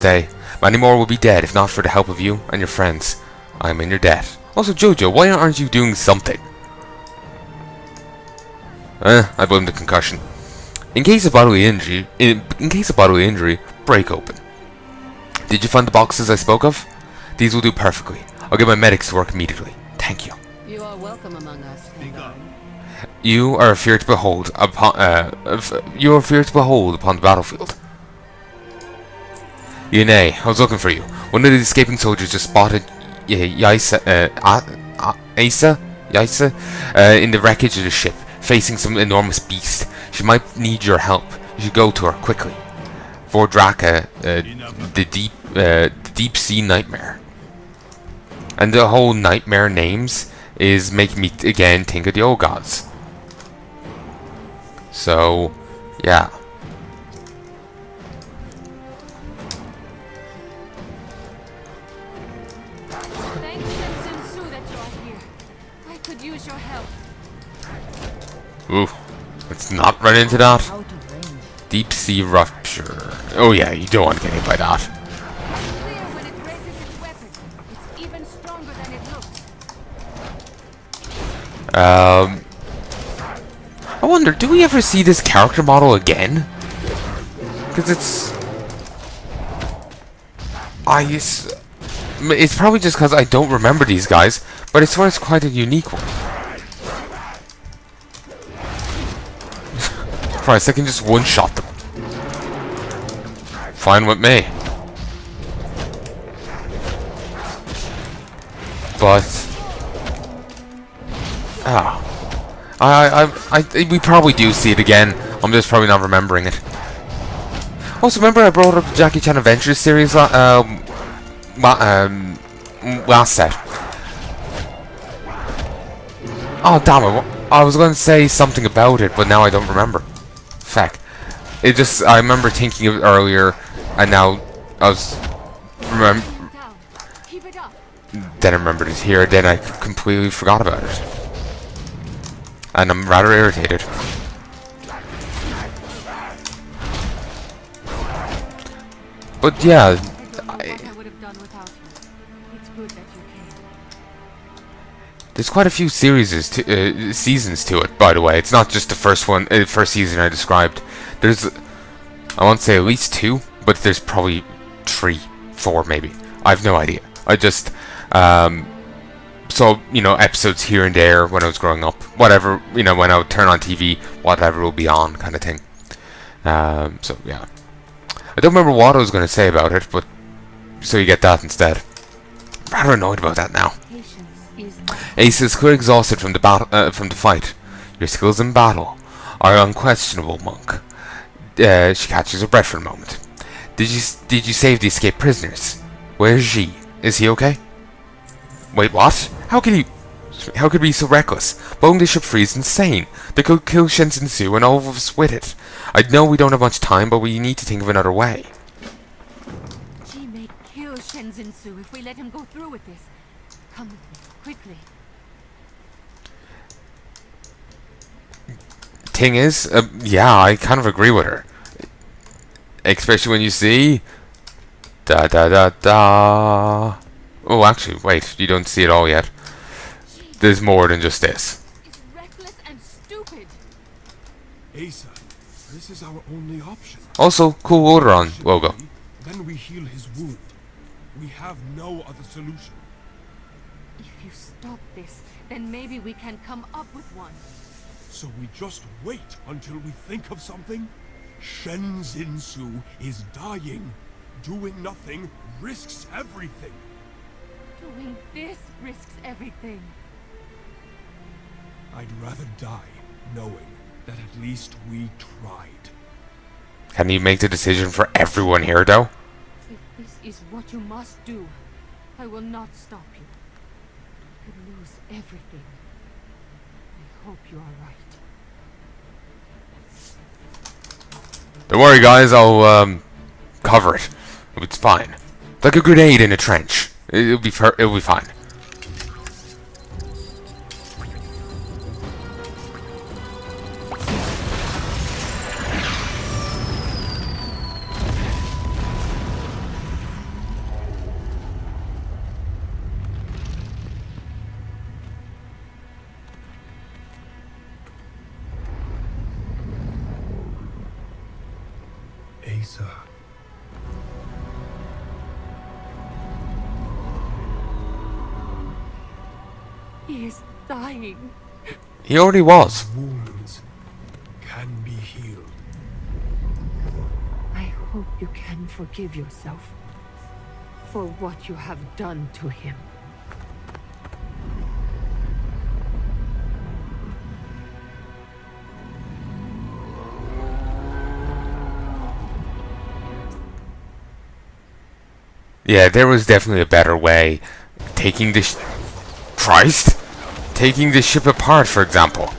Day. Many more will be dead if not for the help of you and your friends. I am in your debt. Also, Jojo, why aren't you doing something? I blame the concussion. In case of bodily injury, break open. Did you find the boxes I spoke of? These will do perfectly. I'll get my medics to work immediately. Thank you. You are welcome among us, Palnai. You are a fear to behold upon the battlefield. Yanae, I was looking for you. One of the escaping soldiers just spotted Yaisa in the wreckage of the ship, facing some enormous beast. She might need your help. You should go to her quickly. Vordraka, the deep sea nightmare. And the whole nightmare names is making me again think of the old gods. So, yeah. Use your help. Ooh, let's not run into that. Deep sea rupture. Oh yeah, you don't want to get hit by that. When it raises its weapon, it's even stronger than it looks. I wonder, do we ever see this character model again? Because it's probably just because I don't remember these guys, but I swear it's quite a unique one. Christ, I can just one-shot them. Fine with me. But we probably do see it again. I'm just probably not remembering it. Also, remember I brought up the Jackie Chan Adventures series last set. Oh damn it! I was going to say something about it, but now I don't remember. Feck. It just I remember thinking of it earlier, and now I was then I remembered it here. Then I completely forgot about it, and I'm rather irritated. But yeah. There's quite a few seasons to it, by the way. It's not just the first season I described. There's, I won't say at least 2, but there's probably 3, 4 maybe. I have no idea. I just saw, episodes here and there when I was growing up. Whatever, when I would turn on TV, whatever will be on, kind of thing. So yeah, I don't remember what I was going to say about it, but so you get that instead. I'm rather annoyed about that now. Ace is clearly exhausted from the fight. Your skills in battle are unquestionable, monk. She catches her breath for a moment. Did you save the escaped prisoners? Where's Ji? Is he okay? Wait, what? How could he be so reckless? Blowing the ship free is insane. They could kill Shensen Su and all of us with it. I know we don't have much time, but we need to think of another way. Ji may kill Shensen Su if we let him go through with this. Come with me, quickly. Thing is, yeah, I kind of agree with her. Especially when you see da. Oh, actually, wait, you don't see it all yet. There's more than just this. It's reckless and stupid. Asa, this is our only option. Also, cool Orderon logo. Then we heal his wound. We have no other solution. If you stop this, then maybe we can come up with one. So we just wait until we think of something? Shensen Su is dying. Doing nothing risks everything. Doing this risks everything. I'd rather die knowing that at least we tried. Can you make the decision for everyone here, though? If this is what you must do, I will not stop you. You could lose everything. I hope you are right. Don't worry, guys. I'll cover it. It's fine. Like a grenade in a trench. It'll be fine. day, sir. He is dying. He already was. Wounds can be healed. I hope you can forgive yourself for what you have done to him. Yeah, there was definitely a better way. Taking the Christ! Taking the ship apart, for example.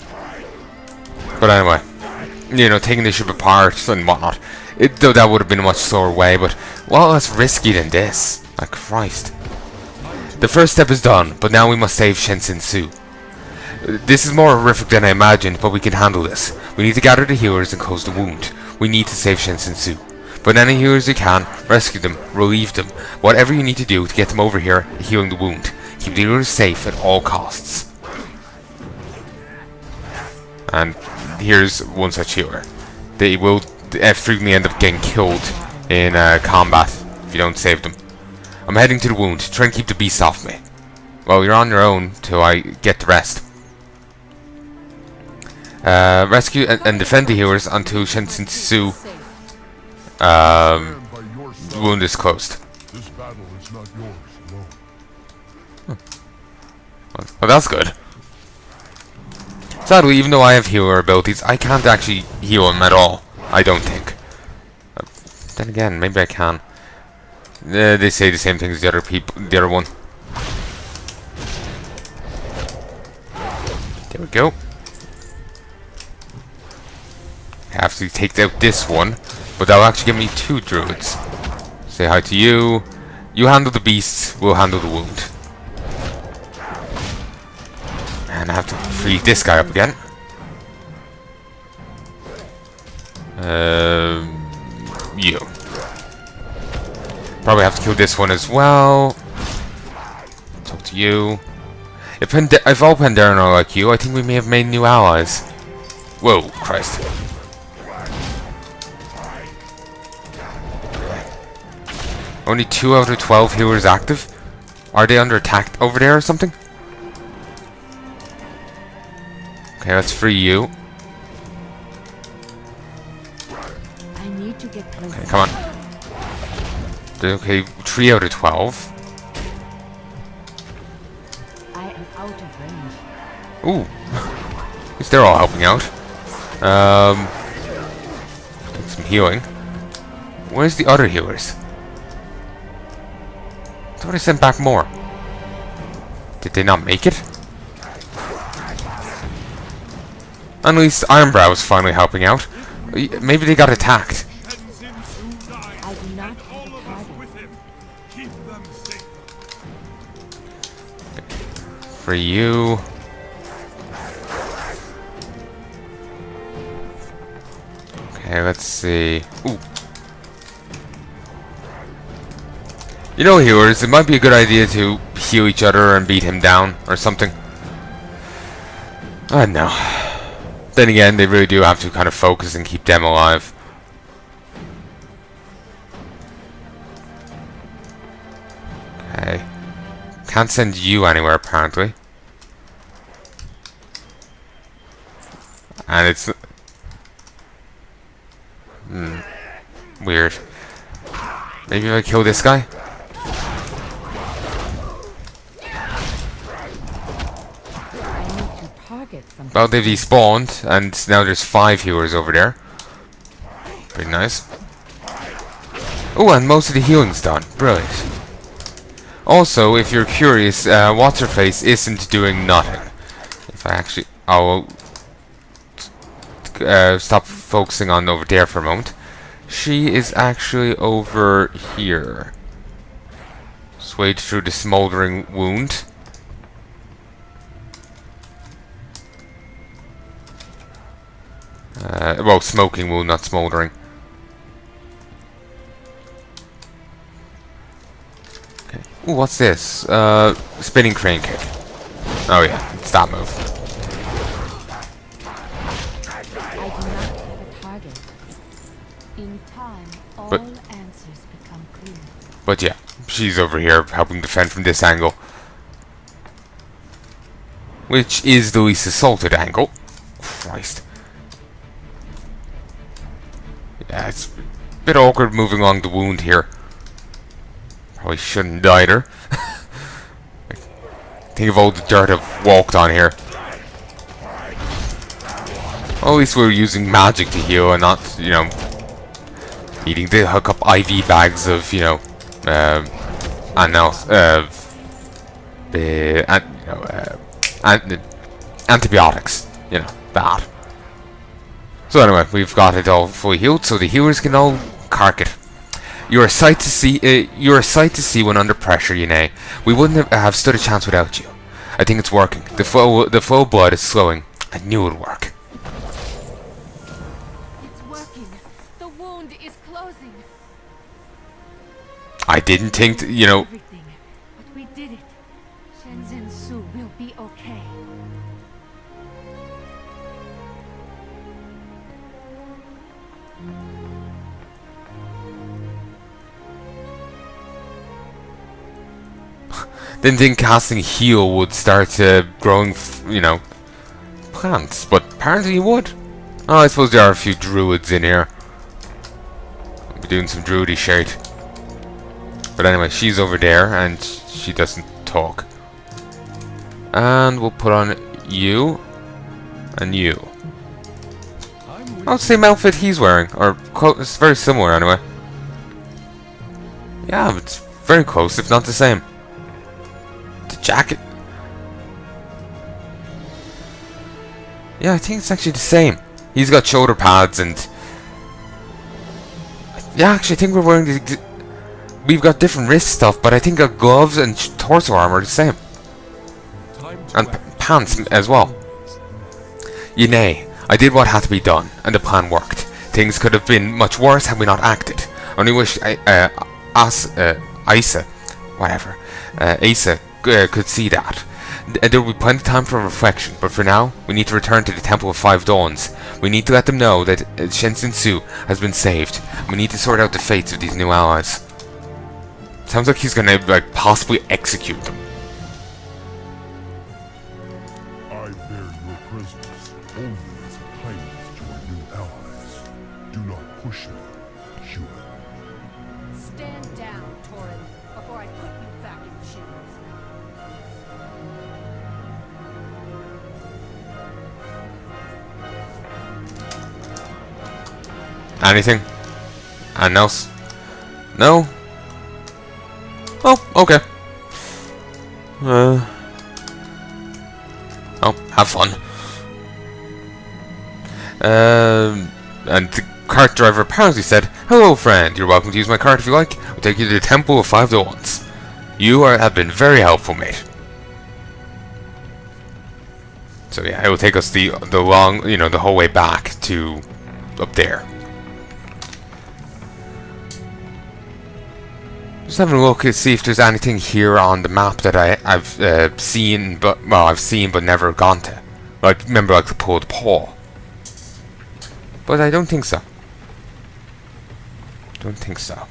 But anyway, you know, taking the ship apart and whatnot. Though that would have been a much slower way, but a lot less risky than this. Like, Christ. The first step is done, but now we must save Shensin Su. This is more horrific than I imagined, but we can handle this. We need to gather the healers and close the wound. We need to save Shensin Su. But any healers you can, rescue them, relieve them, whatever you need to do to get them over here, healing the wound. Keep the healers safe at all costs. And here's one such healer. They will frequently end up getting killed in combat if you don't save them. I'm heading to the wound. Try and keep the beast off me. Well, you're on your own till I get the rest. Rescue and defend the healers until Shensin Su wound is closed. This battle is not yours alone. Well, that's good. Sadly, even though I have healer abilities, I can't actually heal him at all. I don't think. Then again, maybe I can. They say the same thing as the other people. The other one. There we go. I have to take out this one, but that'll actually give me 2 druids. Say hi to you. You handle the beasts, we'll handle the wound. And I have to free this guy up again. You. Probably have to kill this one as well. Talk to you. If all Pandaren are like you, I think we may have made new allies. Whoa, Christ. Only 2 out of 12 healers active? Are they under attack over there or something? Okay, let's free you. I need to get closer. Okay, come on. Okay, 3 out of 12. I am out of range. Ooh. At least they're all helping out. Get some healing. Where's the other healers? I thought I sent back more. Did they not make it? At least Ironbrow is finally helping out. Maybe they got attacked. I do not have a target. For you. Okay, let's see. Ooh. You know, healers, it might be a good idea to heal each other and beat him down or something. I don't know. Then again, they really do have to kind of focus and keep them alive. Okay. Can't send you anywhere, apparently. And it's... weird. Maybe if I kill this guy? Well, they've despawned, and now there's 5 healers over there. Pretty nice. Oh, and most of the healing's done. Brilliant. Also, if you're curious, What's-Her-Face isn't doing nothing. If I actually... I'll stop focusing on over there for a moment. She is actually over here. Swayed through the smoldering wound. Well, smoking wound, not smoldering. Okay. Ooh, what's this? Spinning crane kick. Oh yeah, it's that move. I do not have a target. In time, But yeah, she's over here helping defend from this angle, which is the least assaulted angle. Christ. Yeah, it's a bit awkward moving along the wound here. Probably shouldn't died her. Think of all the dirt I've walked on here. Well, at least we're using magic to heal and not, you know, needing to hook up IV bags of, you know, antibiotics. You know, that. So anyway, we've got it all fully healed, so the healers can all cark it. You're a sight to see. You're a sight to see when under pressure, Yanae. We wouldn't have stood a chance without you. I think it's working. The flow of blood is slowing. I knew it would work. It's working. The wound is closing. I didn't think, you know. Everything, but we did it. Shenzhen Su will be okay. Didn't think casting heal would start growing, you know, plants, but apparently you would. Oh, I suppose there are a few druids in here. I'll be doing some druidy shit. But anyway, she's over there and she doesn't talk. And we'll put on you and you. Oh, same outfit he's wearing, or it's very similar anyway. Yeah, it's very close, if not the same. The jacket. Yeah, I think it's actually the same. He's got shoulder pads and... Yeah, actually, I think we're wearing the... We've got different wrist stuff, but I think our gloves and torso armor are the same. And pants as well. Yanae, I did what had to be done, and the plan worked. Things could have been much worse had we not acted. Only wish Asa could see that. There will be plenty of time for reflection, but for now, we need to return to the Temple of Five Dawns. We need to let them know that Shenzhen Su has been saved. We need to sort out the fates of these new allies. Sounds like he's gonna, like, possibly execute them. I bear your presence only as a kindness to our new allies. Do not push me, human. Stand down, Torin, before I put you back in chains. Anything? Anything else? No? Oh, okay. Oh, have fun. And the cart driver apparently said, "Hello, friend. You're welcome to use my cart if you like. I'll take you to the Temple of Five Dawns. You have been very helpful, mate." So yeah, it will take us the long, you know, the whole way back to up there. Just having a look to see if there's anything here on the map that I've seen, but I've seen but never gone to. Like, remember, like the pulled paw. But I don't think so. Don't think so.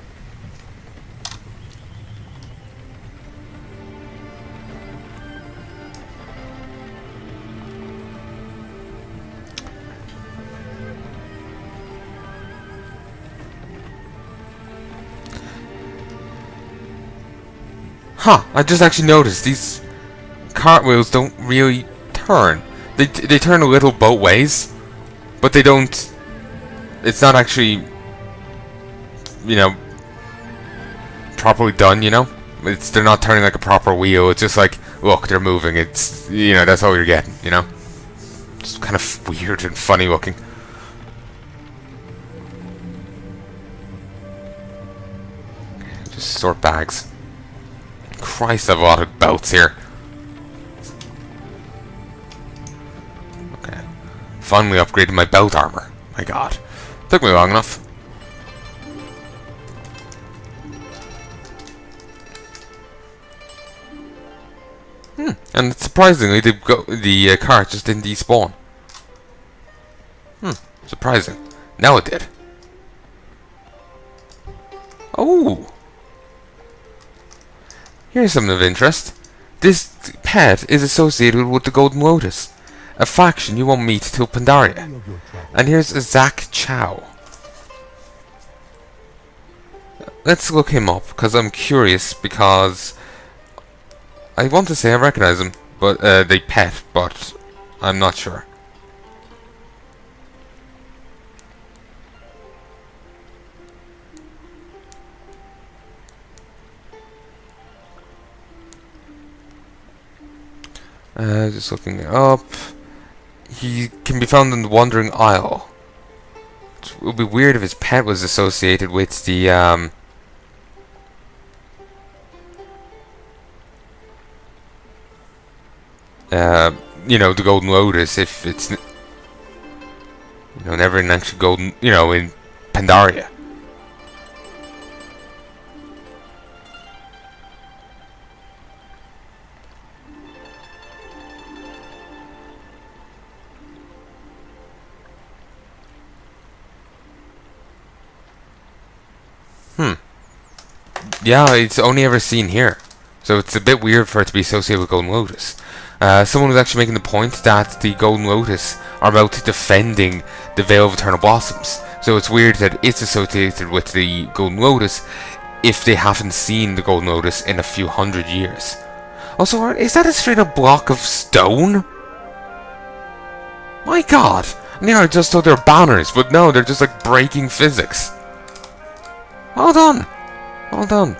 Huh, I just actually noticed these cartwheels don't really turn. They turn a little both ways, but they don't... It's not actually, you know, properly done, you know? They're not turning like a proper wheel. It's just like, look, they're moving. It's, you know, that's all you're getting, you know? It's kind of weird and funny looking. Just sort bags. Christ, I have a lot of belts here. Okay. Finally upgraded my belt armor. My god. Took me long enough. And surprisingly, the cart just didn't despawn. Surprising. Now it did. Oh! Here's something of interest. This pet is associated with the Golden Lotus, a faction you won't meet till Pandaria. And here's a Zach Chow. Let's look him up, because I'm curious, because I want to say I recognize him, but they pet, but I'm not sure. Just looking it up. He can be found in the Wandering Isle. It would be weird if his pet was associated with the you know, the Golden Lotus. If it's, you know, never in actual golden, you know, in Pandaria. Yeah, it's only ever seen here, so it's a bit weird for it to be associated with Golden Lotus. Someone was actually making the point that the Golden Lotus are about defending the Veil of Eternal Blossoms, so it's weird that it's associated with the Golden Lotus if they haven't seen the Golden Lotus in a few hundred years. Also, is that a straight up block of stone? My god! I just thought they were banners, but no, they're just like breaking physics. Well done! Well done.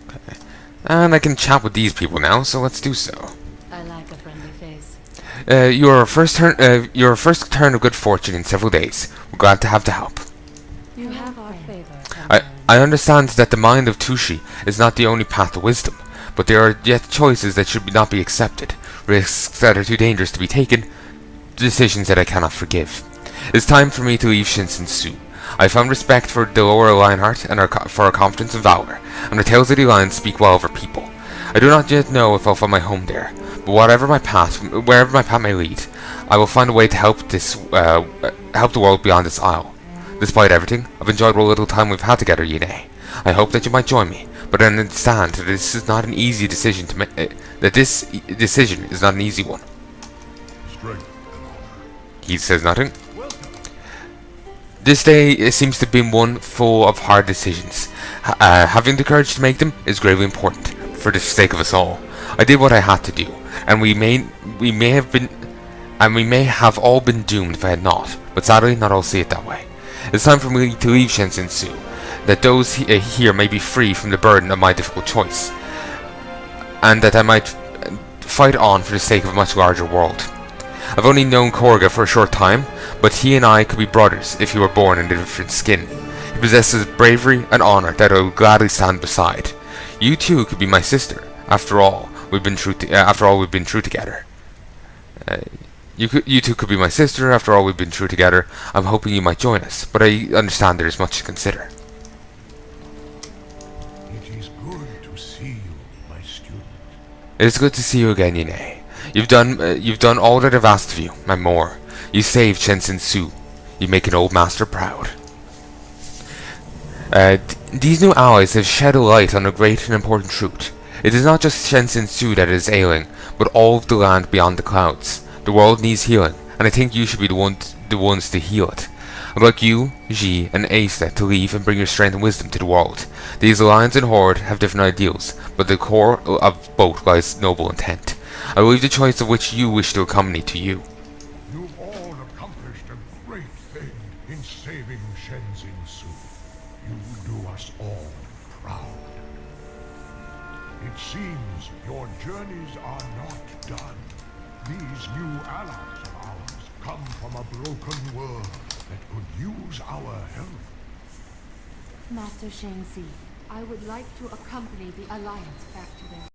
Okay. And I can chat with these people now, so let's do so. I like a friendly face. Your first turn of good fortune in several days. We're glad to have the help. You have our favor. I understand that the mind of Tushi is not the only path to wisdom, but there are yet choices that should not be accepted, risks that are too dangerous to be taken, decisions that I cannot forgive. It's time for me to leave Shinsen-su. I found respect for Delora Lionheart and for her confidence and valor, and the tales of the Alliance speak well of her people. I do not yet know if I'll find my home there, but wherever my path may lead, I will find a way to help help the world beyond this isle. Despite everything, I've enjoyed what little time we've had together, Yanae. I hope that you might join me, but I understand that this is not an easy decision to make. That this decision is not an easy one. He says nothing. This day seems to have been one full of hard decisions. Having the courage to make them is gravely important for the sake of us all. I did what I had to do, and we may have all been doomed if I had not. But sadly, not all see it that way. It's time for me to leave Shinsen-su, that those here may be free from the burden of my difficult choice, and that I might fight on for the sake of a much larger world. I've only known Korga for a short time, but he and I could be brothers if he were born in a different skin. He possesses bravery and honor that I would gladly stand beside. You too could be my sister. After all, we've been true together. You two could be my sister. After all, we've been true together. I'm hoping you might join us, but I understand there is much to consider. It is good to see you, my student. It is good to see you again, Yanae. You've done all that I've asked of you, and more. You saved Shinsen-su. You make an old master proud. These new allies have shed a light on a great and important truth. It is not just Shinsen-su that is ailing, but all of the land beyond the clouds. The world needs healing, and I think you should be the ones to heal it. I'd like you, Ji, and Asa to leave and bring your strength and wisdom to the world. These Alliance and Horde have different ideals, but the core of both lies noble intent. I will leave the choice of which you wish to accompany to you. You've all accomplished a great thing in saving Shinsen-su. You do us all proud. It seems your journeys are not done. These new allies of ours come from a broken world that could use our help. Master Shang-Zi, I would like to accompany the Alliance back to their